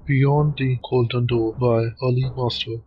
Beyond the Golden Door by Ali Master.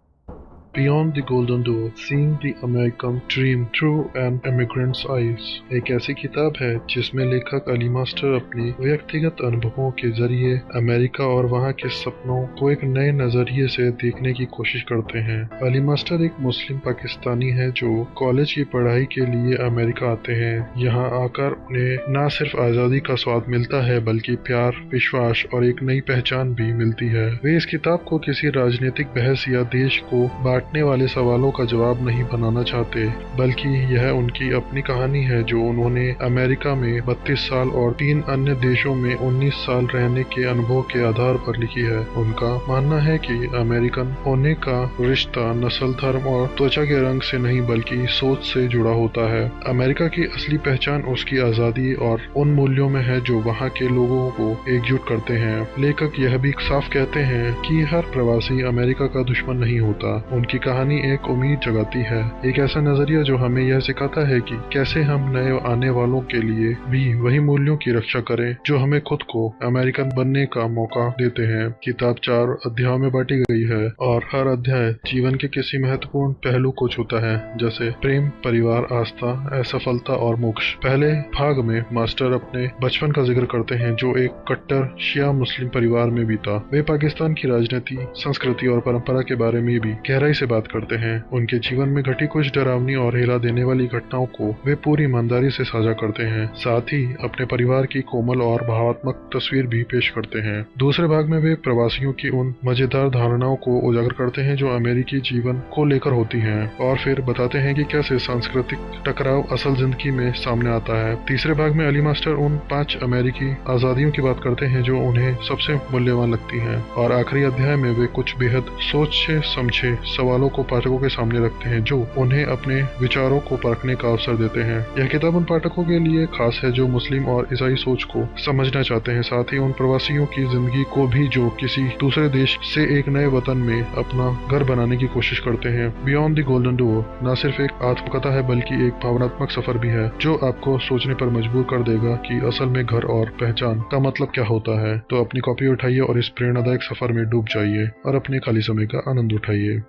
Beyond the Golden Door, Seeing the American Dream Through an Immigrant's Eyes एक ऐसी किताब है जिसमें लेखक Ali master अपने व्यक्तिगत अनुभवों के जरिए अमेरिका और वहाँ के सपनों को एक नए नजरिए से देखने की कोशिश करते हैं। अली मास्टर एक मुस्लिम पाकिस्तानी है जो कॉलेज की पढ़ाई के लिए अमेरिका आते हैं। यहाँ आकर उन्हें न सिर्फ आज़ादी का स्वाद मिलता है बल्कि प्यार, विश्वास और एक नई पहचान भी मिलती है। वे इस किताब को किसी राजनीतिक बहस या देश को बांटने वाले सवालों का जवाब नहीं बनाना चाहते, बल्कि यह उनकी अपनी कहानी है जो उन्होंने अमेरिका में 32 साल और 3 अन्य देशों में 19 साल रहने के अनुभव के आधार पर लिखी है। उनका मानना है कि अमेरिकन होने का रिश्ता नस्ल, धर्म और त्वचा के रंग से नहीं बल्कि सोच से जुड़ा होता है। अमेरिका की असली पहचान उसकी आजादी और उन मूल्यों में है जो वहाँ के लोगों को एकजुट करते हैं। लेखक यह भी साफ कहते हैं कि हर प्रवासी अमेरिका का दुश्मन नहीं होता। उनकी कहानी एक उम्मीद जगाती है, एक ऐसा नजरिया जो हमें यह सिखाता है कि कैसे हम नए आने वालों के लिए भी वही मूल्यों की रक्षा करें जो हमें खुद को अमेरिकन बनने का मौका देते हैं। किताब 4 अध्यायों में बांटी गई है और हर अध्याय जीवन के किसी महत्वपूर्ण पहलू को छूता है, जैसे प्रेम, परिवार, आस्था, असफलता और मोक्ष। पहले भाग में मास्टर अपने बचपन का जिक्र करते हैं जो एक कट्टर शिया मुस्लिम परिवार में बीता। वे पाकिस्तान की राजनीति, संस्कृति और परंपरा के बारे में भी गहराई से बात करते हैं। उनके जीवन में घटी कुछ डरावनी और हिला देने वाली घटनाओं को वे पूरी ईमानदारी से साझा करते हैं। साथ ही अपने परिवार की कोमल और भावात्मक तस्वीर भी पेश करते हैं। दूसरे भाग में वे प्रवासियों की उन मजेदार धारणाओं को उजागर करते हैं जो अमेरिकी जीवन को लेकर होती हैं और फिर बताते हैं कि कैसे सांस्कृतिक टकराव असल जिंदगी में सामने आता है। तीसरे भाग में अली मास्टर उन 5 अमेरिकी आजादियों की बात करते हैं जो उन्हें सबसे मूल्यवान लगती हैं और आखिरी अध्याय में वे कुछ बेहद सोचे समझे सवालों को पाठकों के सामने रखते हैं जो उन्हें अपने विचारों को परखने का अवसर देते हैं। यह किताब उन पाठकों के लिए खास है जो मुस्लिम और ईसाई सोच को समझना चाहते हैं, साथ ही उन प्रवासियों की जिंदगी को भी जो किसी दूसरे देश से एक नए वतन में अपना घर बनाने की कोशिश करते हैं। बियॉन्ड द गोल्डन डोर न सिर्फ एक आत्मकथा है बल्कि एक भावनात्मक सफर भी है जो आपको सोचने पर मजबूर कर देगा कि असल में घर और पहचान का मतलब क्या होता है। तो अपनी कॉपी उठाइए और इस प्रेरणादायक सफर में डूब जाइए और अपने खाली समय का आनंद उठाइए।